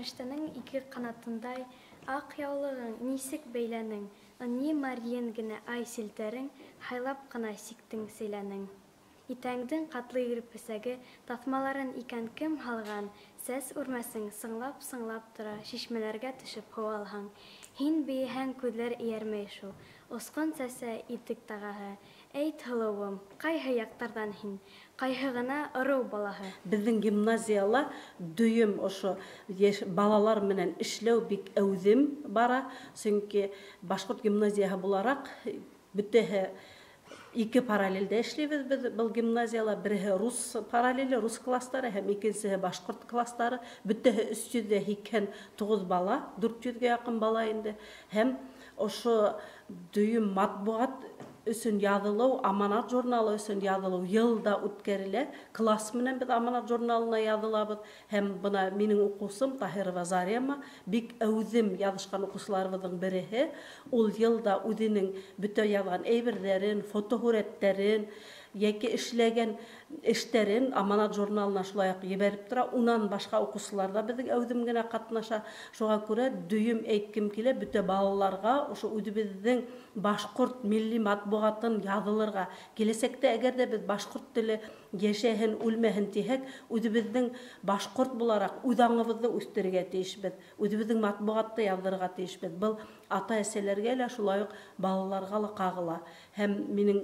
Перештенең ике канатындай ак яулыгың нисек бәйләнең, ни марьен генә ай селтәрең, хайлап кына сиктең сөйләнең. Итәңдең катлы ирпесәге тасмаларын икән кем һалган, сәс үрмәсең сыңлап тора, шишмәләргә төшеп һавалһаң. Һин биеһәң күҙләр иярмәй шул, осҡон сәсә итек тағаһы. Әйт, һылыуым, ҡайһы яҡтарҙан һин, ҡайһы ғына ырыу балаһы? Беҙҙең гимназияла дөйөм ошо балалар менән эшләү бик әүҙем бара, сөнки башҡорт гимназияһы булараҡ бөтәһе ике параллелдә эшләйбеҙ беҙ был гимназияла. Береһе рус параллеле, рус кластары һәм икенсеһе башҡорт кластары. Бөтәһе 389 бала, 400-гә яҡын бала инде. Һәм ошо дөйөм матбуғат өсөн яҙылыу, аманат журналы өсөн яҙылыу йылда үткәрелә. Класс менән беҙ аманат журналына яҙылабыҙ. Һәм бына минең уҡыусым Таһирова Зарема, бик әүҙем яҙышҡан уҡыусыларыбыҙҙың береһе. Ул йылда үҙенең бөтә яҙған әйберҙәрен, фотоһүрәттәрен, йәки эшләгән эштәрен аманат журналына шулай уҡ ебәреп тора. Унан башҡа уҡыусылар ҙа беҙҙең әүҙем генә ҡатнаша. Шуға күрә дөйөм әйткем килә бөтә балаларға ошо үҙебеҙҙең башҡорт милли матбуғатын яҙылырға. Киләсәктә әгәр ҙә беҙ башҡорт теле йәшәһен, үлмәһен тиһәк, үҙебеҙҙең башҡорт булараҡ үҙ аңыбыҙҙы үҫтерергә тейешбеҙ, үҙебеҙҙең матбуғатты яҙырға тейешбеҙ. Был ата-әсәләргә лә шулай уҡ балаларға ла ҡағыла. Һәм минең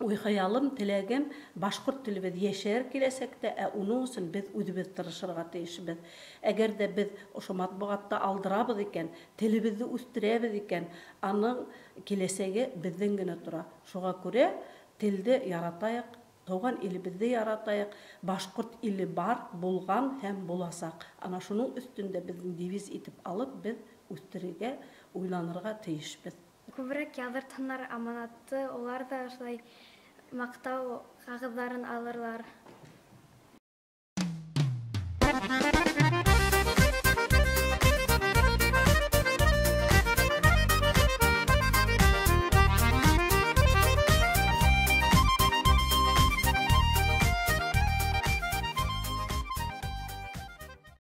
уй-хыялым, теләгем, башҡорт телебеҙ йәшәр киләсәктә, ә уның өсөн беҙ үҙебеҙ тырышырға тейешбеҙ. Әгәр дә беҙ ошо матбуғатты алдырабыҙ икән, телебеҙҙе үҫтерәбеҙ икән, аның киләсәге беҙҙең генә тора. Шуға күрә телде яратайыҡ, тыуған илебеҙҙе яратайыҡ. Башҡорт иле бар, булған һәм буласаҡ. Ана шуның өҫтөндә беҙҙең девиз итеп алып, беҙ үҫтерергә, уйланырға тейешбеҙ. Күберәк яҙыртһындар аманатты, улар да шулай маҡтау ҡағыҙҙарын алырлар.